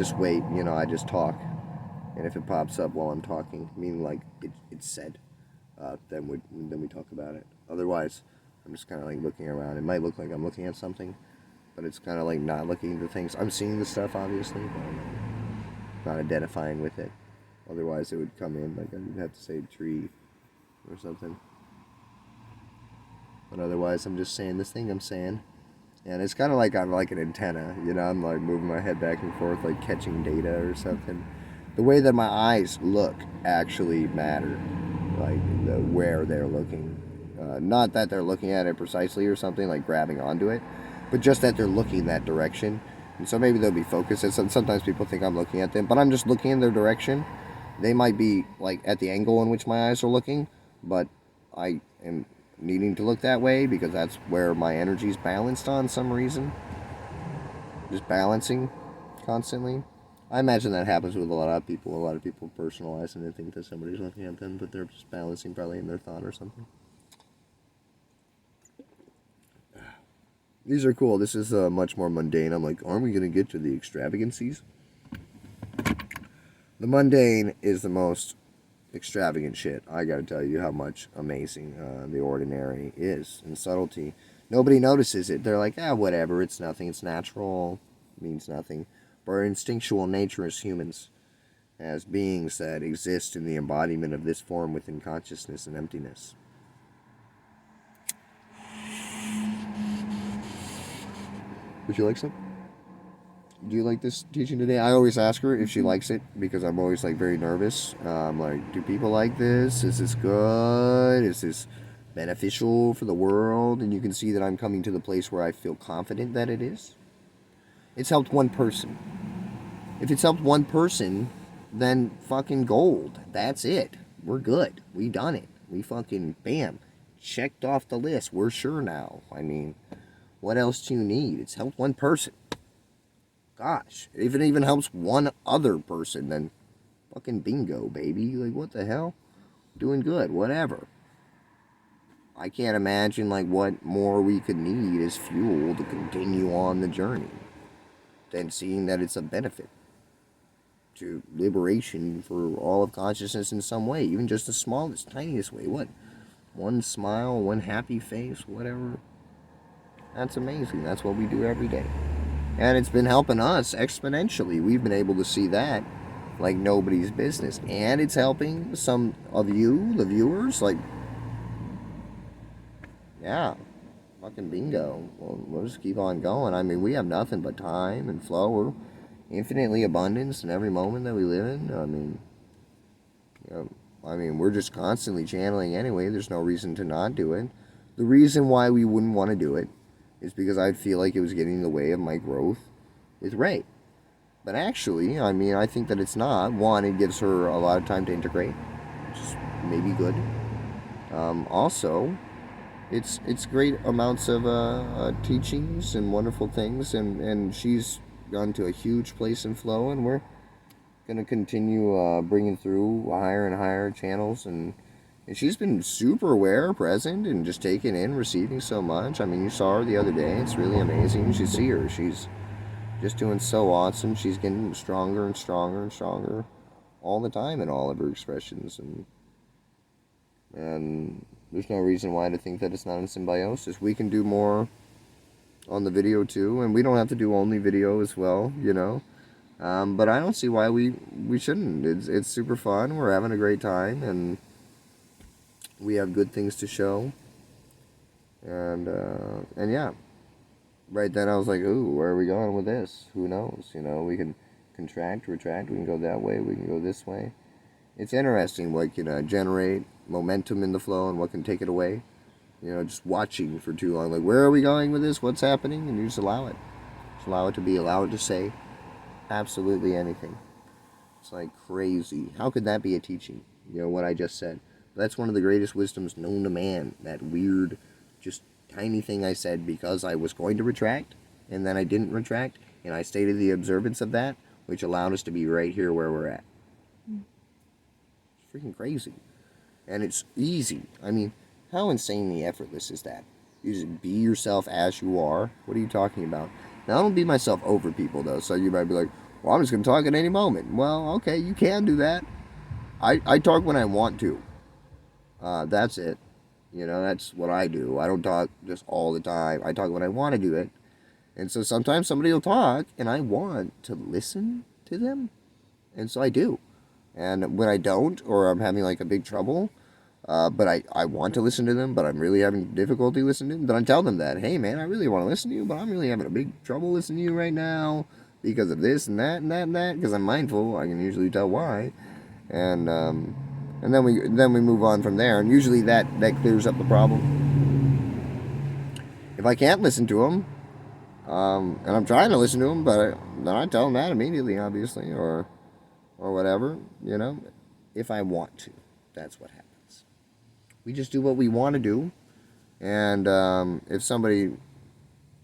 just wait, you know, I just talk. And if it pops up while I'm talking, meaning like it's said, then we talk about it. Otherwise, I'm just kind of like looking around. It might look like I'm looking at something, but it's kind of like not looking at things. I'm seeing the stuff, obviously, but I'm not identifying with it. Otherwise, it would come in, like I'd have to say tree or something. But otherwise, I'm just saying this thing I'm saying. And it's kind of like I'm like an antenna, you know, I'm like moving my head back and forth, like catching data or something. The way that my eyes look actually matter, like where they're looking. Not that they're looking at it precisely or something, like grabbing onto it, but just that they're looking that direction. And so maybe they'll be focused. And sometimes people think I'm looking at them, but I'm just looking in their direction. They might be like at the angle in which my eyes are looking, but I am needing to look that way because that's where my energy's balanced on some reason. Just balancing constantly. I imagine that happens with a lot of people. A lot of people personalize and they think that somebody's looking at them, but they're just balancing probably in their thought or something. These are cool. This is much more mundane. I'm like, aren't we going to get to the extravagancies? The mundane is the most extravagant shit. I gotta tell you how much amazing the ordinary is in subtlety. Nobody notices it. They're like, whatever, it's nothing, it's natural, it means nothing. But our instinctual nature as humans, as beings that exist in the embodiment of this form within consciousness and emptiness. Would you like some? Do you like this teaching today? I always ask her if she likes it because I'm always like very nervous. Like, do people like this? Is this good? Is this beneficial for the world? And you can see that I'm coming to the place where I feel confident that it is. It's helped one person. If it's helped one person, then fucking gold. That's it. We're good. We done it. We fucking, bam, checked off the list. We're sure now. I mean, what else do you need? It's helped one person. Gosh, if it even helps one other person, then fucking bingo, baby. Like, what the hell? Doing good, whatever. I can't imagine, like, what more we could need as fuel to continue on the journey than seeing that it's a benefit to liberation for all of consciousness in some way, even just the smallest, tiniest way. What? One smile, one happy face, whatever. That's amazing. That's what we do every day. And it's been helping us exponentially. We've been able to see that like nobody's business. And it's helping some of you, the viewers, like, yeah, fucking bingo. Well, we'll just keep on going. I mean, we have nothing but time and flow. We're infinitely abundance in every moment that we live in. I mean, we're just constantly channeling anyway. There's no reason to not do it. The reason why we wouldn't want to do it is because I'd feel like it was getting in the way of my growth with Ray. But actually, I mean, I think that it's not. One, it gives her a lot of time to integrate, which is maybe good. Also, it's great amounts of teachings and wonderful things, and she's gone to a huge place in flow, and we're going to continue bringing through higher and higher channels, and she's been super aware, present, and just taking in, receiving so much. I mean, you saw her the other day. It's really amazing. You should see her. She's just doing so awesome. She's getting stronger and stronger and stronger all the time in all of her expressions. And there's no reason why to think that it's not in symbiosis. We can do more on the video too, and we don't have to do only video as well, you know. But I don't see why we shouldn't. It's super fun. We're having a great time, and we have good things to show. And yeah. Right then I was like, ooh, where are we going with this? Who knows? You know, we can contract, retract, we can go that way, we can go this way. It's interesting what can generate momentum in the flow and what can take it away. You know, just watching for too long, like, where are we going with this? What's happening? And you just allow it. Just allow it to be, allow it to say absolutely anything. It's like crazy. How could that be a teaching? You know, what I just said. That's one of the greatest wisdoms known to man. That weird, just tiny thing I said because I was going to retract, and then I didn't retract, and I stated the observance of that, which allowed us to be right here where we're at. It's freaking crazy. And it's easy. I mean, how insanely effortless is that? You just be yourself as you are. What are you talking about? Now, I don't be myself over people, though, so you might be like, Well, I'm just going to talk at any moment. Well, okay, you can do that. I talk when I want to. That's it. You know, that's what I do. I don't talk just all the time. I talk when I want to do it. And so sometimes somebody will talk and I want to listen to them. And so I do. And when I don't, or I'm having like a big trouble, but I want to listen to them, but I'm really having difficulty listening to them, then I tell them that, hey man, I really want to listen to you, but I'm really having a big trouble listening to you right now because of this and that and that and that. Because I'm mindful, I can usually tell why, and then we move on from there, and usually that clears up the problem. If I can't listen to them, and I'm trying to listen to them, but then I tell them that immediately, obviously, or whatever, you know, if I want to, that's what happens. We just do what we want to do. And if somebody,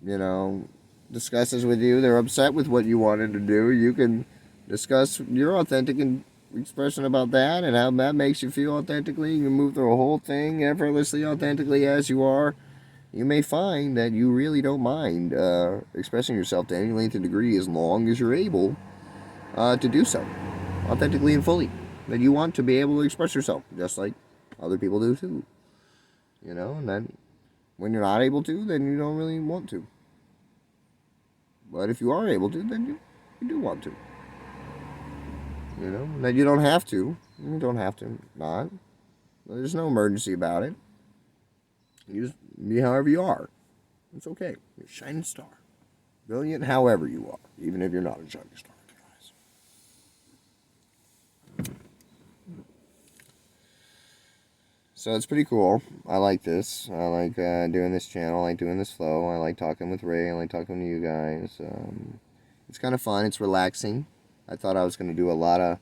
you know, discusses with you, they're upset with what you wanted to do, you can discuss your authentic expression about that and how that makes you feel authentically. You can move through a whole thing effortlessly, authentically as you are. You may find that you really don't mind expressing yourself to any length of degree as long as you're able to do so authentically and fully. That you want to be able to express yourself just like other people do too. You know, and then when you're not able to, then you don't really want to. But if you are able to, then you do want to. You know, that you don't have to. You don't have to not. There's no emergency about it. You just be however you are. It's okay. You're a shining star. Brilliant however you are, even if you're not a shining star. So it's pretty cool. I like this. I like doing this channel. I like doing this flow. I like talking with Ray. I like talking to you guys. It's kind of fun. It's relaxing. I thought I was going to do a lot of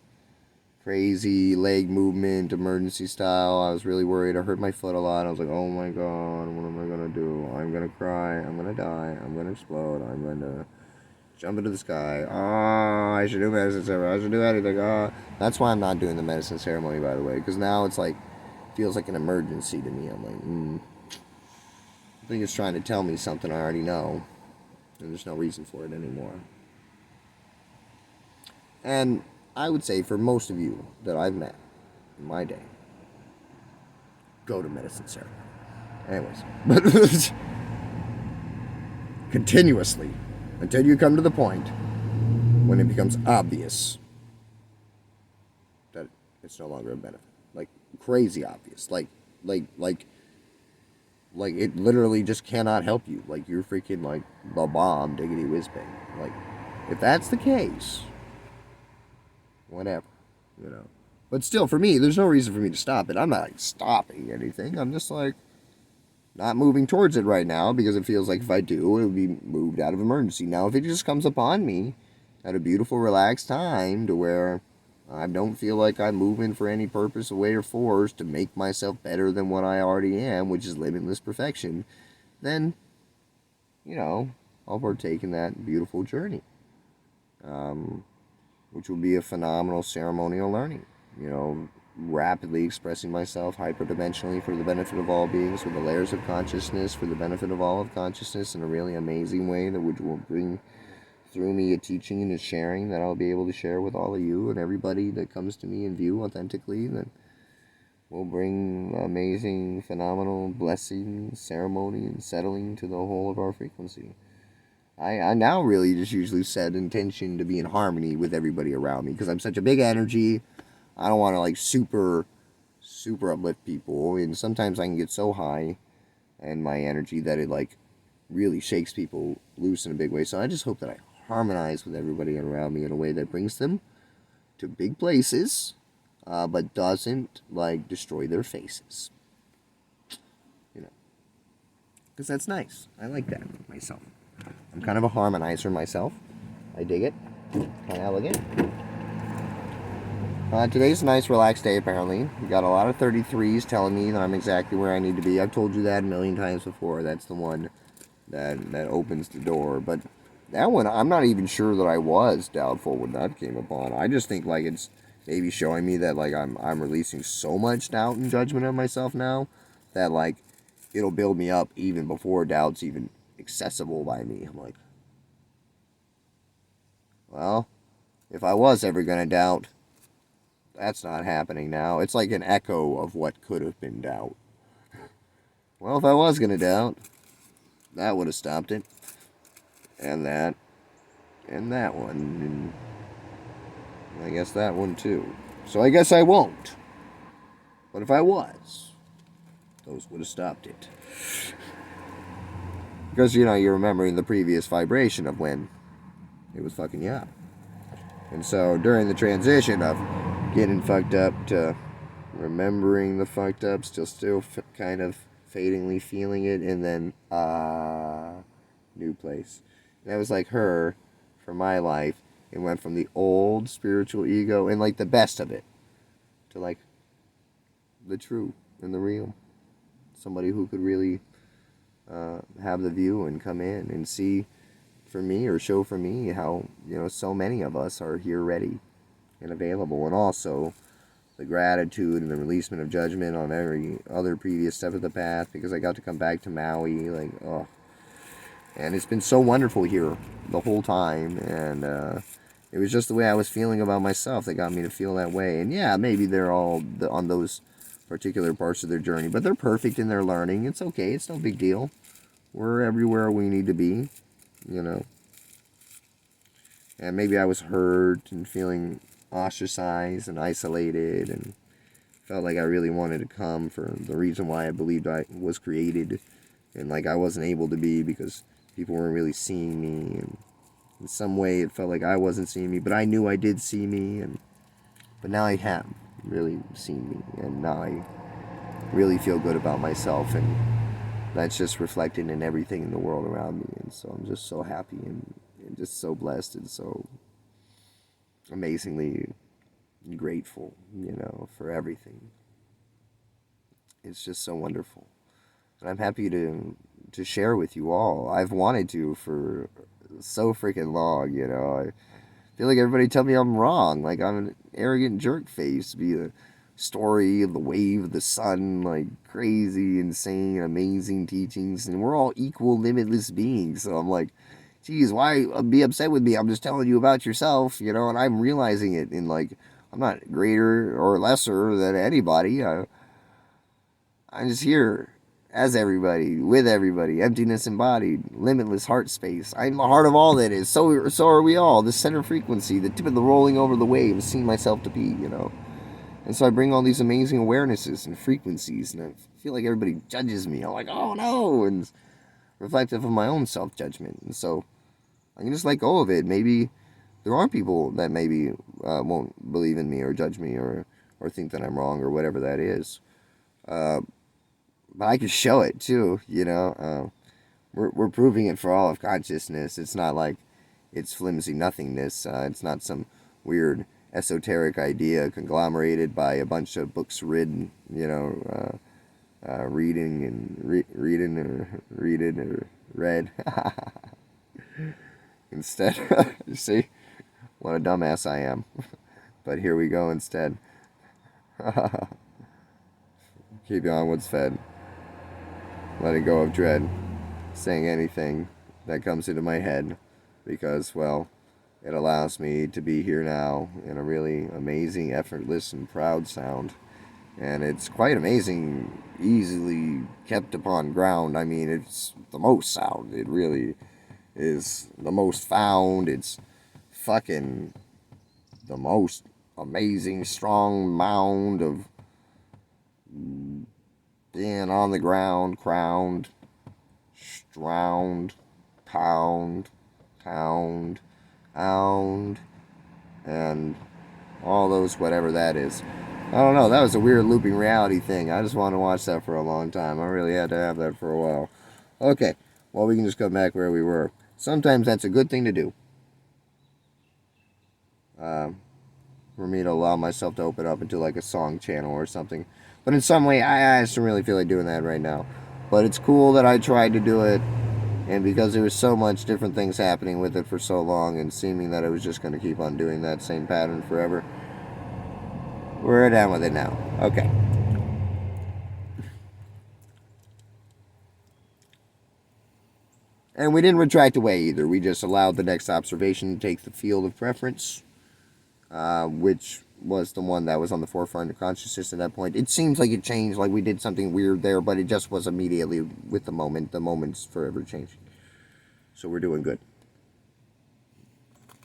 crazy leg movement, emergency style. I was really worried. I hurt my foot a lot. I was like, oh my god, what am I going to do? I'm going to cry. I'm going to die. I'm going to explode. I'm going to jump into the sky. Oh, I should do medicine ceremony. I should do anything. Oh. That's why I'm not doing the medicine ceremony, by the way. Because now it's like, feels like an emergency to me. I'm like, I think it's trying to tell me something I already know, and there's no reason for it anymore. And I would say for most of you that I've met in my day, go to medicine ceremony. Anyways, but continuously until you come to the point when it becomes obvious that it's no longer a benefit. Like crazy obvious. Like it literally just cannot help you. Like you're freaking like the bomb, diggity whiz bang. Like if that's the case, whatever, you know. But still, for me, there's no reason for me to stop it. I'm not like stopping anything. I'm just like not moving towards it right now because it feels like if I do, it would be moved out of emergency. Now, if it just comes upon me at a beautiful, relaxed time to where I don't feel like I'm moving for any purpose, way, or force to make myself better than what I already am, which is limitless perfection, then, you know, I'll partake in that beautiful journey, which will be a phenomenal ceremonial learning. You know, rapidly expressing myself hyperdimensionally for the benefit of all beings, with the layers of consciousness for the benefit of all of consciousness in a really amazing way that which will bring through me a teaching and a sharing that I'll be able to share with all of you and everybody that comes to me in view authentically, that will bring amazing, phenomenal blessing, ceremony, and settling to the whole of our frequency. I now really just usually set intention to be in harmony with everybody around me because I'm such a big energy. I don't want to like super uplift people, and sometimes I can get so high in my energy that it like really shakes people loose in a big way. So I just hope that I harmonize with everybody around me in a way that brings them to big places, but doesn't like destroy their faces. You know, because that's nice. I like that myself. I'm kind of a harmonizer myself. I dig it. Kind of elegant. Today's a nice relaxed day apparently. We got a lot of 33s telling me that I'm exactly where I need to be. I've told you that a million times before. That's the one that opens the door. But that one, I'm not even sure that I was doubtful when that came upon. I just think like it's maybe showing me that like I'm releasing so much doubt and judgment of myself now that like it'll build me up even before doubt's even accessible by me. I'm like, well, if I was ever going to doubt, that's not happening now. It's like an echo of what could have been doubt. Well, if I was going to doubt, that would have stopped it. And that one. And I guess that one too. So I guess I won't. But if I was, those would have stopped it. Because, you're remembering the previous vibration of when it was fucking you up. And so during the transition of getting fucked up to remembering the fucked up, still kind of fadingly feeling it, and then, new place. And that was like her, for my life. It went from the old spiritual ego and like the best of it to like the true and the real. Somebody who could really have the view and come in and see for me or show for me how, so many of us are here ready and available. And also the gratitude and the releasement of judgment on every other previous step of the path, because I got to come back to Maui, like, oh. And it's been so wonderful here the whole time. And it was just the way I was feeling about myself that got me to feel that way. And yeah, maybe they're all on those particular parts of their journey, but they're perfect in their learning. It's okay. It's no big deal. We're everywhere we need to be, And maybe I was hurt and feeling ostracized and isolated and felt like I really wanted to come for the reason why I believed I was created. And like I wasn't able to be because people weren't really seeing me. And in some way it felt like I wasn't seeing me, but I knew I did see me. But now I have really seen me. And now I really feel good about myself. And that's just reflected in everything in the world around me. And so I'm just so happy and just so blessed and so amazingly grateful, for everything. It's just so wonderful. And I'm happy to share with you all. I've wanted to for so freaking long, I feel like everybody tell me I'm wrong. Like I'm an arrogant jerk face. Be the story of the wave of the sun, like crazy, insane, amazing teachings. And we're all equal, limitless beings. So I'm like, geez, why be upset with me? I'm just telling you about yourself, and I'm realizing it in like, I'm not greater or lesser than anybody. I'm just here as everybody, with everybody, emptiness embodied, limitless heart space. I'm the heart of all that is. So are we all. The center frequency, the tip of the rolling over the wave, seeing myself to be, And so I bring all these amazing awarenesses and frequencies, and I feel like everybody judges me. I'm like, oh no, and it's reflective of my own self-judgment. And so I can just let go of it. Maybe there are people that maybe won't believe in me or judge me or think that I'm wrong or whatever that is. But I can show it too, We're proving it for all of consciousness. It's not like it's flimsy nothingness. It's not some weird esoteric idea conglomerated by a bunch of books reading, reading or read. Instead, you see, what a dumbass I am. But here we go instead. Keep on what's fed. Letting go of dread. Saying anything that comes into my head. Because, well, it allows me to be here now in a really amazing, effortless, and proud sound. And it's quite amazing, easily kept upon ground. I mean, it's the most sound. It really is the most found. It's fucking the most amazing, strong mound of being on the ground, crowned, stround, pound, pound, pound, and all those whatever that is. I don't know, that was a weird looping reality thing. I just wanted to watch that for a long time. I really had to have that for a while. Okay, well, we can just come back where we were. Sometimes that's a good thing to do. For me to allow myself to open up into like a song channel or something. But in some way, I just don't really feel like doing that right now. But it's cool that I tried to do it. And because there was so much different things happening with it for so long and seeming that I was just going to keep on doing that same pattern forever, we're done with it now. Okay. And we didn't retract away either. We just allowed the next observation to take the field of preference. which was the one that was on the forefront of consciousness at that point. It seems like it changed, like we did something weird there, but it just was immediately with the moment. The moment's forever changing. So we're doing good.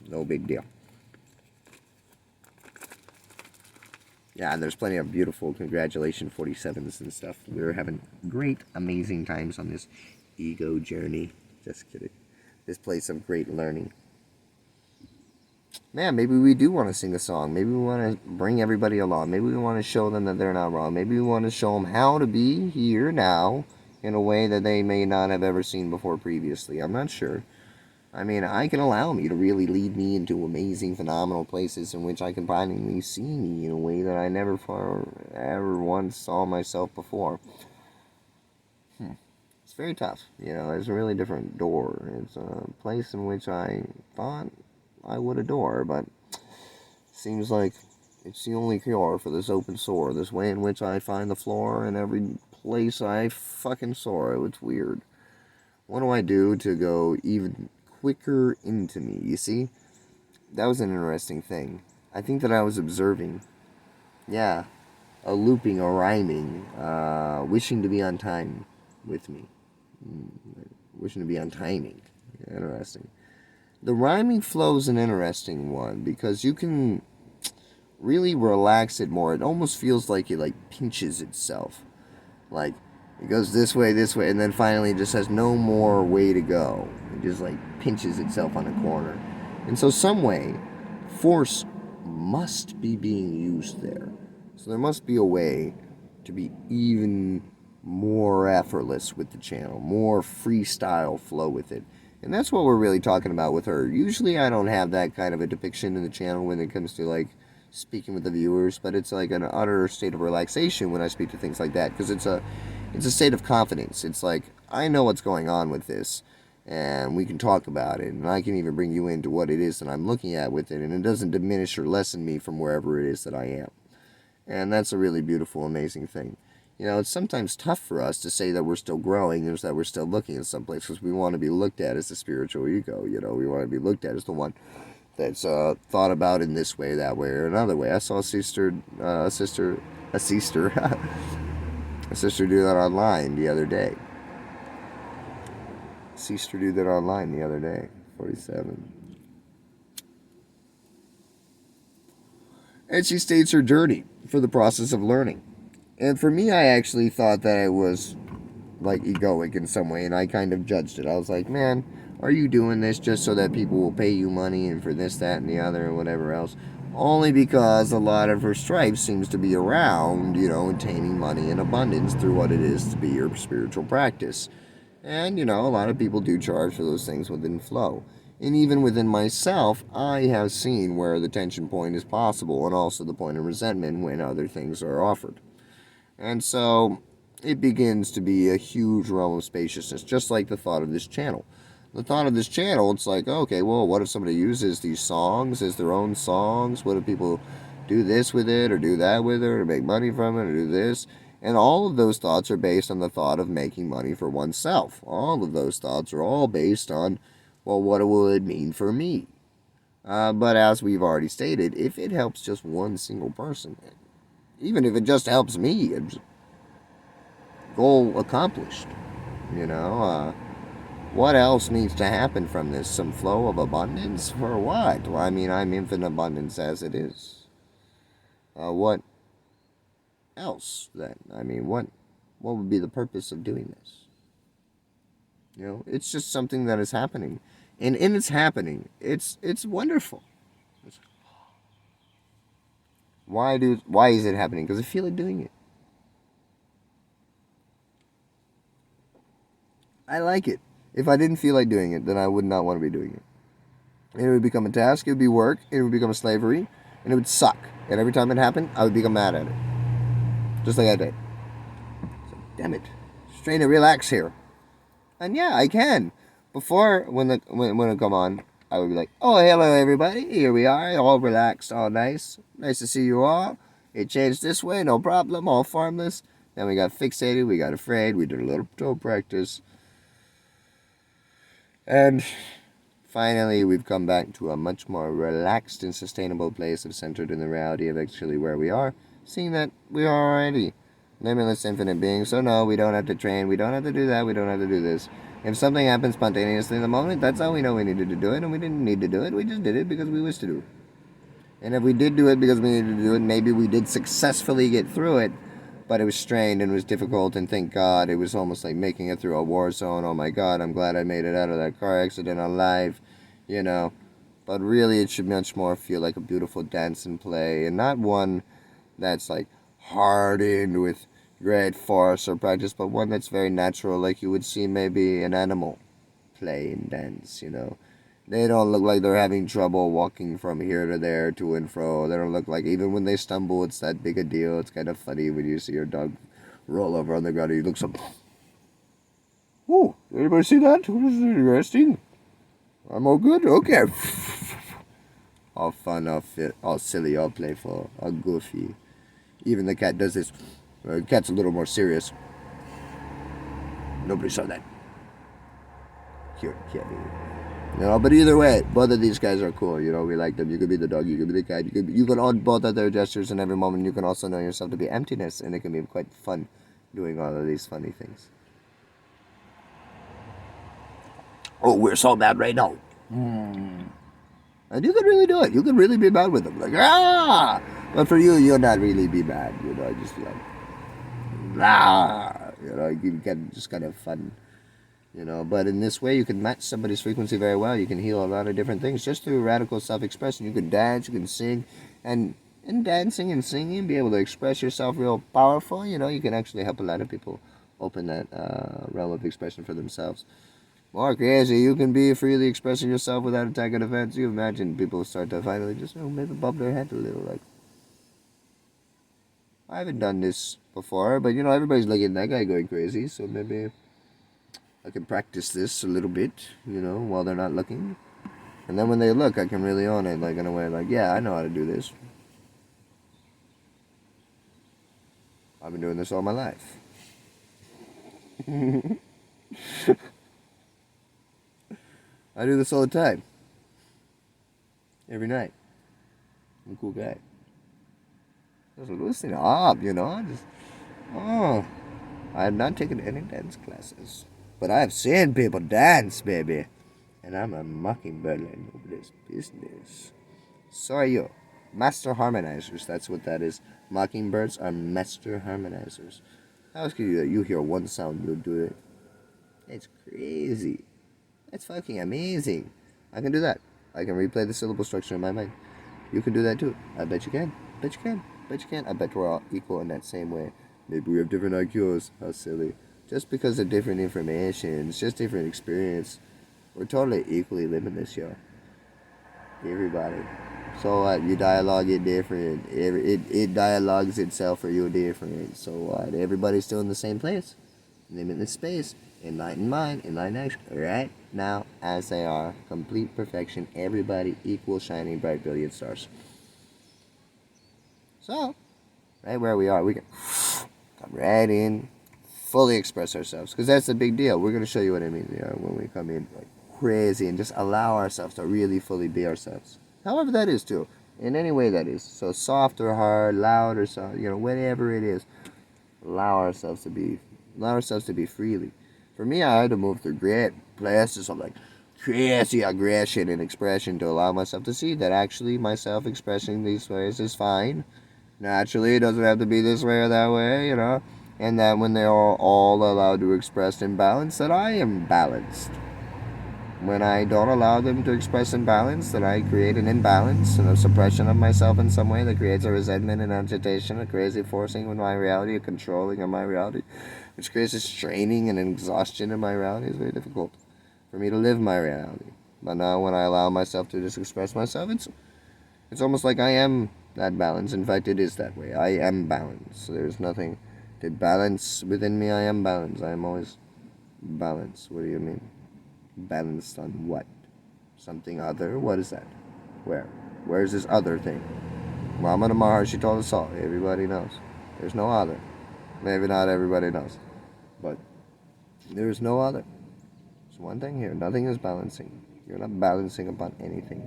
No big deal. Yeah, and there's plenty of beautiful congratulations 47s and stuff. We're having great, amazing times on this ego journey. Just kidding. This place of great learning. Man, maybe we do want to sing a song. Maybe we want to bring everybody along. Maybe we want to show them that they're not wrong. Maybe we want to show them how to be here now in a way that they may not have ever seen before previously. I'm not sure. I mean, I can allow me to really lead me into amazing, phenomenal places in which I can finally see me in a way that I never ever once saw myself before. It's very tough. It's a really different door. It's a place in which I thought I would adore, but seems like it's the only cure for this open sore, this way in which I find the floor in every place I fucking soar. It's weird. What do I do to go even quicker into me? You see? That was an interesting thing. I think that I was observing. Yeah. A looping, a rhyming, wishing to be on time with me. Wishing to be on timing. Interesting. The rhyming flow is an interesting one because you can really relax it more. It almost feels like it pinches itself. Like it goes this way, and then finally it just has no more way to go. It just pinches itself on a corner. And so some way, force must be being used there. So there must be a way to be even more effortless with the channel, more freestyle flow with it. And that's what we're really talking about with her. Usually I don't have that kind of a depiction in the channel when it comes to speaking with the viewers, but it's an utter state of relaxation when I speak to things like that, because it's a state of confidence. It's I know what's going on with this, and we can talk about it, and I can even bring you into what it is that I'm looking at with it, and it doesn't diminish or lessen me from wherever it is that I am. And that's a really beautiful, amazing thing. It's sometimes tough for us to say that we're still growing and that we're still looking in some place, because we want to be looked at as the spiritual ego. We want to be looked at as the one that's thought about in this way, that way, or another way. I saw a sister do that online the other day. 47. And she states her journey for the process of learning. And for me, I actually thought that it was egoic in some way, and I kind of judged it. I was like, man, are you doing this just so that people will pay you money and for this, that, and the other, and whatever else? Only because a lot of her strife seems to be around, attaining money in abundance through what it is to be your spiritual practice. And, a lot of people do charge for those things within flow. And even within myself, I have seen where the tension point is possible, and also the point of resentment when other things are offered. And so it begins to be a huge realm of spaciousness, just like the thought of this channel. The thought of this channel, it's okay, well, what if somebody uses these songs as their own songs? What if people do this with it, or do that with it, or make money from it, or do this? And all of those thoughts are based on the thought of making money for oneself. All of those thoughts are all based on, well, what will it mean for me? But as we've already stated, if it helps just one single person, even if it just helps me, goal accomplished. What else needs to happen from this? Some flow of abundance? For what? Well, I mean, I'm infinite abundance as it is. What else then? I mean, what would be the purpose of doing this? It's just something that is happening. And in its happening, it's wonderful. Why is it happening? Because I feel like doing it. I like it. If I didn't feel like doing it, then I would not want to be doing it. And it would become a task, it would be work, it would become a slavery, and it would suck. And every time it happened, I would become mad at it. Just like I did. So, damn it. Just trying to relax here. And yeah, I can. Before, when it come on, I would be like, oh, hello everybody, here we are, all relaxed, all nice. Nice to see you all. It changed this way, no problem, all formless. Then we got fixated, we got afraid, we did a little toe practice. And Finally, we've come back to a much more relaxed and sustainable place of centered in the reality of actually where we are, seeing that we are already limitless infinite beings. So no, we don't have to train, we don't have to do that, we don't have to do this. If something happens spontaneously in the moment, that's how we know we needed to do it, and we didn't need to do it, we just did it because we wished to do it. And if we did do it because we needed to do it, maybe we did successfully get through it, but it was strained and it was difficult, and thank God it was almost like making it through a war zone. Oh my God, I'm glad I made it out of that car accident alive, you know. But really, it should much more feel like a beautiful dance and play, and not one that's like hardened with great force or practice, but one that's very natural, like you would see maybe an animal play and dance, you know. They don't look like they're having trouble walking from here to there, to and fro. They don't look like, even when they stumble, it's that big a deal. It's kind of funny when you see your dog roll over on the ground and you look so... Oh, anybody see that? What is interesting? I'm all good? Okay. All fun, all fit, all silly, all playful, all goofy. Even the cat does this. The cat's a little more serious. Nobody saw that. Cute kitty. You know, but either way, both of these guys are cool. You know, we like them. You could be the dog, you could be the cat. You can all both of their gestures in every moment. You can also know yourself to be emptiness, and it can be quite fun doing all of these funny things. Oh, we're so bad right now. And you could really do it. You could really be bad with them. Like, ah! But for you, you'll not really be bad. You know, just like, ah! You know, you get just kind of fun. You know, but in this way, you can match somebody's frequency very well. You can heal a lot of different things just through radical self-expression. You can dance, you can sing, and in dancing and singing, be able to express yourself real powerful. You know, you can actually help a lot of people open that realm of expression for themselves. More crazy, you can be freely expressing yourself without attacking offense. You imagine people start to finally just, maybe bob their head a little. Like, I haven't done this before, but you know, everybody's looking at that guy going crazy, so maybe I can practice this a little bit, you know, while they're not looking. And then when they look, I can really own it, like in a way, like, yeah, I know how to do this. I've been doing this all my life. I do this all the time. Every night. I'm a cool guy. Just loosen up, you know, I have not taken any dance classes. But I have seen people dance, baby. And I'm a mockingbird like nobody's business. So are you. Master harmonizers, that's what that is. Mockingbirds are master harmonizers. How else can you do that? You hear one sound, you'll do it. It's crazy. That's fucking amazing. I can do that. I can replay the syllable structure in my mind. You can do that too. I bet you can. Bet you can. Bet you can. I bet we're all equal in that same way. Maybe we have different IQs. How silly. Just because of different information, it's just different experience. We're totally equally limitless, yo. Everybody. So what? You dialogue it different. It dialogues itself for you different. So what? Everybody's still in the same place. Limitless space. Enlightened mind. Enlightened action. Right now, as they are. Complete perfection. Everybody equal, shining, bright, brilliant stars. So, right where we are, we can come right in, fully express ourselves. Because that's the big deal. We're going to show you what I mean when we come in like crazy and just allow ourselves to really fully be ourselves. However that is too. In any way that is. So soft or hard, loud or soft, you know, whatever it is. Allow ourselves to be freely. For me, I had to move through great places of like crazy aggression and expression to allow myself to see that actually my self-expressing these ways is fine. Naturally, it doesn't have to be this way or that way, you know. And that when they are all allowed to express imbalance, that I am balanced. When I don't allow them to express imbalance, that I create an imbalance and a suppression of myself in some way that creates a resentment and agitation, a crazy forcing of my reality, a controlling of my reality, which creates a straining and an exhaustion in my reality. It's very difficult for me to live my reality. But now when I allow myself to just express myself, it's almost like I am that balance. In fact, it is that way. I am balanced. There's nothing to balance within me. I am balanced. I am always balanced. What do you mean? Balanced on what? Something other? What is that? Where? Where's this other thing? Ramana Maharshi told us all. Everybody knows. There's no other. Maybe not everybody knows. But there's no other. There's one thing here. Nothing is balancing. You're not balancing upon anything.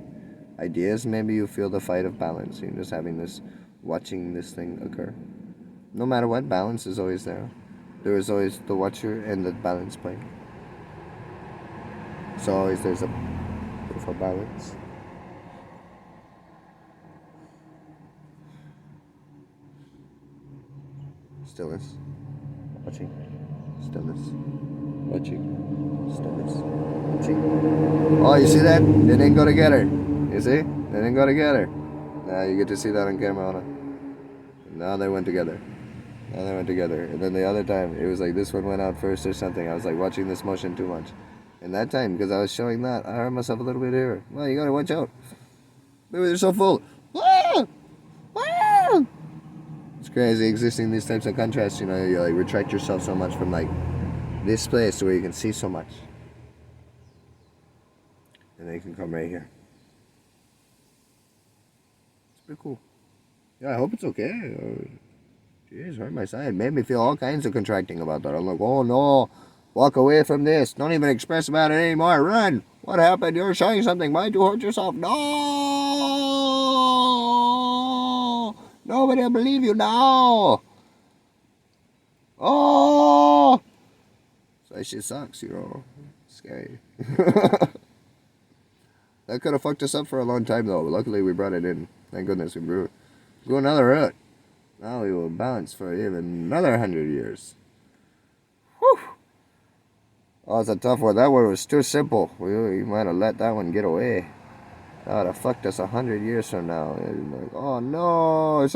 Ideas, maybe you feel the fight of balance. You're just having this, watching this thing occur. No matter what, balance is always there. There is always the watcher and the balance playing. So always there's a beautiful balance. Stillness. Watching. Stillness. Watching. Stillness. Watching. Oh, you see that? They didn't go together. You see? They didn't go together. Now you get to see that on camera, Anna. Now they went together. Now they went together. And then the other time, it was like this one went out first or something. I was like watching this motion too much. And that time, because I was showing that, I hurt myself a little bit here. Well, you gotta watch out. Maybe they're so full. Ah! Ah! It's crazy existing these types of contrasts. You know, you like retract yourself so much from like this place to where you can see so much. And then you can come right here. It's pretty cool. Yeah, I hope it's okay. Jeez, hurt my side. Made me feel all kinds of contracting about that. I'm like, oh no, walk away from this. Don't even express about it anymore. Run. What happened? You're showing something. Why'd you hurt yourself? No! Nobody will believe you now. Oh! So that shit sucks, you know. Scary. That could have fucked us up for a long time, though. But luckily, we brought it in. Thank goodness we grew it. Go another route. Now we will balance for even another 100 years. Whew. Oh, it's a tough one. That one was too simple. We might have let that one get away. That would have fucked us 100 years from now. Like, oh no.